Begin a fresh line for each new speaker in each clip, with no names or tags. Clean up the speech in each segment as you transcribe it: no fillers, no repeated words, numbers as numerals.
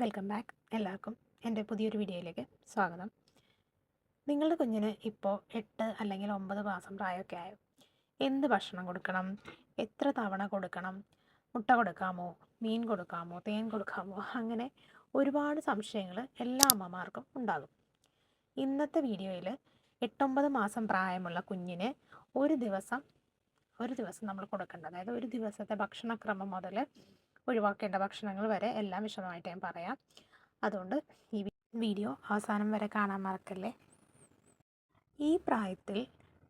Welcome back. എല്ലാവർക്കും എൻ്റെ പുതിയൊരു വീഡിയോയിലേക്ക് സ്വാഗതം. നിങ്ങളുടെ കുഞ്ഞിന് ഇപ്പോൾ 8 അല്ലെങ്കിൽ 9 മാസം പ്രായമൊക്കെ ആയോ? എന്ത് ഭക്ഷണം കൊടുക്കണം? എത്ര തവണ കൊടുക്കണം? മുട്ട കൊടുക്കാമോ? മീൻ കൊടുക്കാമോ? തേൻ കൊടുക്കാമോ? അങ്ങനെ ഒരുപാട് സംശയങ്ങൾ എല്ലാ അമ്മമാർക്കും ഉണ്ടാകും. ഇന്നത്തെ വീഡിയോയിൽ 8-9 മാസം പ്രായമുള്ള കുഞ്ഞിന് ഒരു ദിവസം നമ്മൾ കൊടുക്കേണ്ട, അതായത് ഒരു ദിവസത്തെ ഭക്ഷണക്രമം മുതൽ ഒഴിവാക്കേണ്ട ഭക്ഷണങ്ങൾ വരെ എല്ലാം വിശദമായിട്ട് ഞാൻ പറയാം. അതുകൊണ്ട് ഈ വീഡിയോ അവസാനം വരെ കാണാൻ മറക്കല്ലേ. ഈ പ്രായത്തിൽ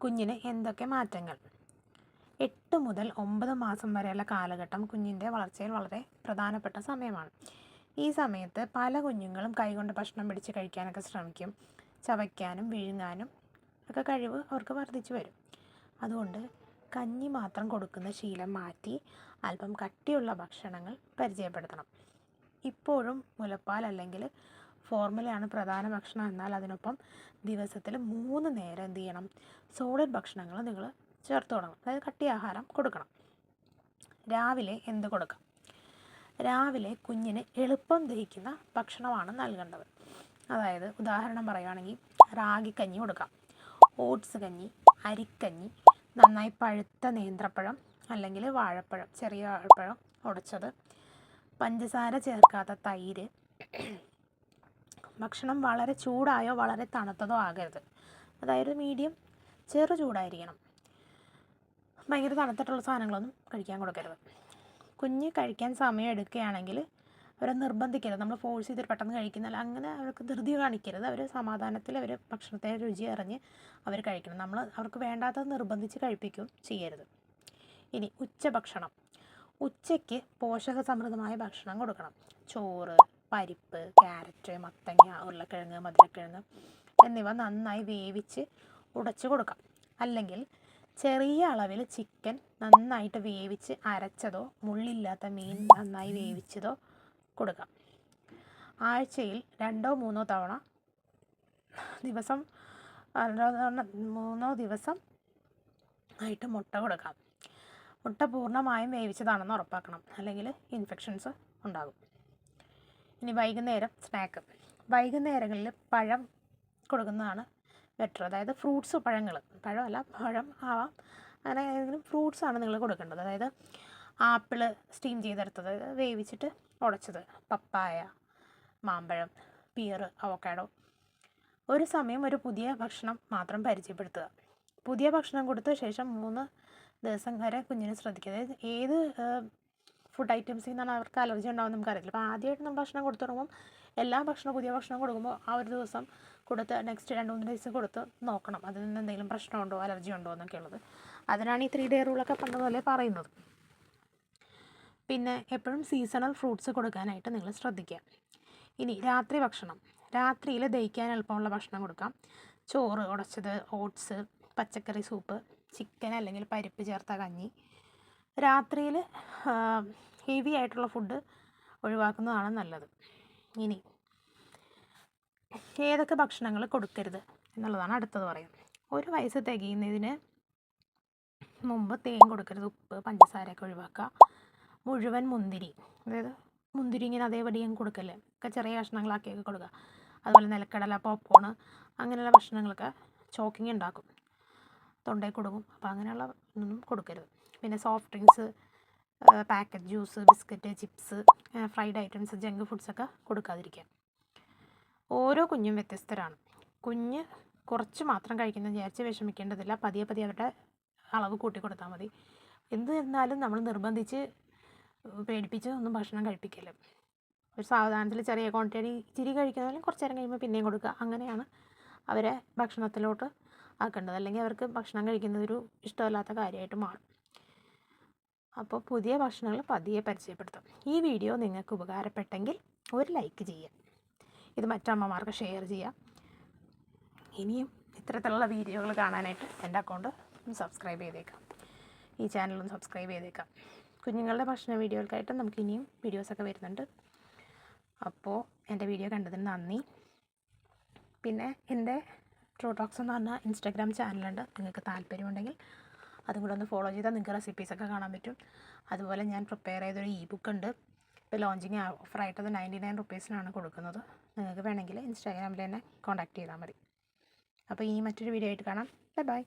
കുഞ്ഞിന് എന്തൊക്കെ മാറ്റങ്ങൾ? 8 മുതൽ 9 മാസം വരെയുള്ള കാലഘട്ടം കുഞ്ഞിൻ്റെ വളർച്ചയിൽ വളരെ പ്രധാനപ്പെട്ട സമയമാണ്. ഈ സമയത്ത് പല കുഞ്ഞുങ്ങളും കൈകൊണ്ട് ഭക്ഷണം പിടിച്ച് കഴിക്കാനൊക്കെ ശ്രമിക്കും. ചവയ്ക്കാനും വിഴുങ്ങാനും ഒക്കെ കഴിവ് അവർക്ക് വർദ്ധിച്ചു വരും. അതുകൊണ്ട് കഞ്ഞി മാത്രം കൊടുക്കുന്ന ശീലം മാറ്റി അല്പം കട്ടിയുള്ള ഭക്ഷണങ്ങൾ പരിചയപ്പെടുത്തണം. ഇപ്പോഴും മുലപ്പാൽ അല്ലെങ്കിൽ ഫോർമുലയാണ് പ്രധാന ഭക്ഷണം. എന്നാൽ അതിനൊപ്പം ദിവസത്തിൽ 3 നേരം എന്ത് ചെയ്യണം? സോളിഡ് ഭക്ഷണങ്ങൾ നിങ്ങൾ ചേർത്ത് തുടങ്ങണം. അതായത് കട്ടി ആഹാരം കൊടുക്കണം. രാവിലെ എന്ത് കൊടുക്കാം? രാവിലെ കുഞ്ഞിന് എളുപ്പം ദഹിക്കുന്ന ഭക്ഷണമാണ് നൽകേണ്ടത്. അതായത് ഉദാഹരണം പറയുകയാണെങ്കിൽ റാഗിക്കഞ്ഞി കൊടുക്കാം, ഓട്സ് കഞ്ഞി, അരിക്കഞ്ഞി, നന്നായി പഴുത്ത നേന്ത്രപ്പഴം അല്ലെങ്കിൽ വാഴപ്പഴം, ചെറിയ വാഴപ്പഴം ഉടച്ചത്, പഞ്ചസാര ചേർക്കാത്ത തൈര്. ഭക്ഷണം വളരെ ചൂടായോ വളരെ തണുത്തതോ ആകരുത്. അതായത് മീഡിയം ചെറു ചൂടായിരിക്കണം. ഭയങ്കര തണുത്തിട്ടുള്ള സാധനങ്ങളൊന്നും കഴിക്കാൻ കൊടുക്കരുത്. കുഞ്ഞ് കഴിക്കാൻ സമയം എടുക്കുകയാണെങ്കിൽ അവരെ നിർബന്ധിക്കരുത്. നമ്മൾ ഫോഴ്സ് ചെയ്തിട്ട് പെട്ടെന്ന് കഴിക്കുന്നില്ല, അങ്ങനെ അവർക്ക് ധൃതി കാണിക്കരുത്. അവർ സമാധാനത്തിൽ അവർ ഭക്ഷണത്തെ രുചി അറിഞ്ഞ് അവർ കഴിക്കണം. നമ്മൾ അവർക്ക് വേണ്ടാത്തത് നിർബന്ധിച്ച് കഴിപ്പിക്കുകയും ചെയ്യരുത്. ഇനി ഉച്ചഭക്ഷണം. ഉച്ചയ്ക്ക് പോഷകസമൃദ്ധമായ ഭക്ഷണം കൊടുക്കണം. ചോറ്, പരിപ്പ്, ക്യാരറ്റ്, മത്തങ്ങ, ഉരുളക്കിഴങ്ങ്, മധുരക്കിഴങ്ങ് എന്നിവ നന്നായി വേവിച്ച് ഉടച്ച് കൊടുക്കാം. അല്ലെങ്കിൽ ചെറിയ അളവിൽ ചിക്കൻ നന്നായിട്ട് വേവിച്ച് അരച്ചതോ മുള്ളില്ലാത്ത മീൻ നന്നായി വേവിച്ചതോ കൊടുക്കാം. ആഴ്ചയിൽ 2-3 തവണ ദിവസം 3 ദിവസം ആയിട്ട് മുട്ട കൊടുക്കാം. മുട്ട പൂർണ്ണമായും വേവിച്ചതാണെന്ന് ഉറപ്പാക്കണം, അല്ലെങ്കിൽ ഇൻഫെക്ഷൻസ് ഉണ്ടാകും. ഇനി വൈകുന്നേരം സ്നാക്ക്. വൈകുന്നേരങ്ങളിൽ പഴം കൊടുക്കുന്നതാണ് ബെറ്റർ. അതായത് ഫ്രൂട്ട്സ്, പഴമല്ല, പഴം ആവാം, അങ്ങനെ ഏതെങ്കിലും ഫ്രൂട്ട്സാണ് നിങ്ങൾ കൊടുക്കേണ്ടത്. അതായത് ആപ്പിള് സ്റ്റീം ചെയ്തെടുത്തത്, വേവിച്ചിട്ട് ഉടച്ചത്, പപ്പായ, മാമ്പഴം, പിയർ, അവക്കാഡോ. ഒരു സമയം ഒരു പുതിയ ഭക്ഷണം മാത്രം പരിചയപ്പെടുത്തുക. പുതിയ ഭക്ഷണം കൊടുത്ത ശേഷം 3 ദിവസം വരെ കുഞ്ഞിനെ ശ്രദ്ധിക്കുക. അതായത് ഏത് ഫുഡ് ഐറ്റംസിൽ നിന്നാണ് അവർക്ക് അലർജി ഉണ്ടാകുമെന്ന് നമുക്കറിയില്ല. അപ്പോൾ ആദ്യമായിട്ട് നമ്മൾ ഭക്ഷണം കൊടുത്തു തുടങ്ങുമ്പോൾ പുതിയ ഭക്ഷണം കൊടുക്കുമ്പോൾ ആ ഒരു ദിവസം കൊടുത്ത് നെക്സ്റ്റ് 2-3 ദിവസം കൊടുത്ത് നോക്കണം അതിൽ നിന്ന് എന്തെങ്കിലും പ്രശ്നമുണ്ടോ, അലർജി ഉണ്ടോ എന്നൊക്കെ ഉള്ളത്. അതിനാണ് ഈ 3 ഡേ റൂളൊക്കെ പണ്ടുപോലെ പറയുന്നത്. പിന്നെ എപ്പോഴും സീസണൽ ഫ്രൂട്ട്സ് കൊടുക്കാനായിട്ട് നിങ്ങൾ ശ്രദ്ധിക്കുക. ഇനി രാത്രി ഭക്ഷണം. രാത്രിയിൽ ദഹിക്കാൻ എളുപ്പമുള്ള ഭക്ഷണം കൊടുക്കാം. ചോറ് ഉടച്ചത്, ഓട്സ്, പച്ചക്കറി സൂപ്പ്, ചിക്കൻ അല്ലെങ്കിൽ പരിപ്പ് ചേർത്ത കഞ്ഞി. രാത്രിയിൽ ഹെവി ആയിട്ടുള്ള ഫുഡ് ഒഴിവാക്കുന്നതാണ് നല്ലത്. ഇനി ഏതൊക്കെ ഭക്ഷണങ്ങൾ കൊടുക്കരുത് എന്നുള്ളതാണ് അടുത്തത് പറയുന്നത്. 1 വയസ്സ് തികയുന്നതിന് മുമ്പ് തേൻ കൊടുക്കരുത്. ഉപ്പ്, പഞ്ചസാരയൊക്കെ ഒഴിവാക്കുക. മുഴുവൻ മുന്തിരി, അതായത് മുന്തിരി ഇങ്ങനെ അതേപടി അങ്ങ് കൊടുക്കല്ലേ, ഒക്കെ ചെറിയ കഷ്ണങ്ങളാക്കിയൊക്കെ കൊടുക്കുക. അതുപോലെ നിലക്കടല, പോപ്കോൺ, അങ്ങനെയുള്ള ഭക്ഷണങ്ങളൊക്കെ ചോക്കിങ് ഉണ്ടാക്കും, തൊണ്ടയിൽ കൊടുക്കും. അപ്പോൾ അങ്ങനെയുള്ള ഒന്നും കൊടുക്കരുത്. പിന്നെ soft drinks, packet juice, biscuit, chips, fried items, junk ഫുഡ്സൊക്കെ കൊടുക്കാതിരിക്കുക. ഓരോ കുഞ്ഞും വ്യത്യസ്തരാണ്. കുഞ്ഞ് കുറച്ച് മാത്രം കഴിക്കുന്നത് വിചാരിച്ച് വിഷമിക്കേണ്ടതില്ല. പതിയെ അവരുടെ അളവ് കൂട്ടി കൊടുത്താൽ മതി. എന്നിരുന്നാലും നമ്മൾ നിർബന്ധിച്ച് പേടിപ്പിച്ച് ഒന്നും ഭക്ഷണം കഴിപ്പിക്കല്. ഒരു സാവധാനത്തിൽ ചെറിയ ക്വാണ്ടിറ്റി ഇച്ചിരി കഴിക്കുന്നതിലും കുറച്ച് നേരം കഴിയുമ്പോൾ പിന്നെയും കൊടുക്കുക. അങ്ങനെയാണ് അവരെ ഭക്ഷണത്തിലോട്ട് ആക്കേണ്ടത്. അല്ലെങ്കിൽ അവർക്ക് ഭക്ഷണം കഴിക്കുന്നത് ഒരു ഇഷ്ടമല്ലാത്ത കാര്യമായിട്ട് മാറും. അപ്പോൾ പുതിയ ഭക്ഷണങ്ങൾ പതിയെ പരിചയപ്പെടുത്തും. ഈ വീഡിയോ നിങ്ങൾക്ക് ഉപകാരപ്പെട്ടെങ്കിൽ ഒരു ലൈക്ക് ചെയ്യുക, ഇത് മറ്റമ്മമാർക്ക് ഷെയർ ചെയ്യുക. ഇനിയും ഇത്തരത്തിലുള്ള വീഡിയോകൾ കാണാനായിട്ട് എൻ്റെ അക്കൗണ്ട് സബ്സ്ക്രൈബ് ചെയ്തേക്കാം, ഈ ചാനലൊന്ന് സബ്സ്ക്രൈബ് ചെയ്തേക്കാം. കുഞ്ഞുങ്ങളുടെ ഭക്ഷണ വീഡിയോകൾക്കായിട്ട് നമുക്ക് ഇനിയും വീഡിയോസൊക്കെ വരുന്നുണ്ട്. അപ്പോൾ എൻ്റെ വീഡിയോ കണ്ടതിന് നന്ദി. പിന്നെ എൻ്റെ ട്രൂ ടോക്സ് എന്ന് പറഞ്ഞാൽ ഇൻസ്റ്റാഗ്രാം ചാനലുണ്ട്. നിങ്ങൾക്ക് താല്പര്യമുണ്ടെങ്കിൽ അതും കൂടെ ഒന്ന് ഫോളോ ചെയ്താൽ നിങ്ങൾക്ക് റെസിപ്പീസൊക്കെ കാണാൻ പറ്റും. അതുപോലെ ഞാൻ പ്രിപ്പയർ ചെയ്തൊരു ഇ ബുക്ക് ഉണ്ട്, ഇപ്പോൾ ലോഞ്ചിങ് ഓഫറായിട്ടത് 99 റുപ്പീസിനാണ് കൊടുക്കുന്നത്. നിങ്ങൾക്ക് വേണമെങ്കിൽ ഇൻസ്റ്റാഗ്രാമിൽ തന്നെ കോൺടാക്റ്റ് ചെയ്താൽ മതി. അപ്പോൾ ഇനി മറ്റൊരു വീഡിയോ ആയിട്ട് കാണാം. Bye bye.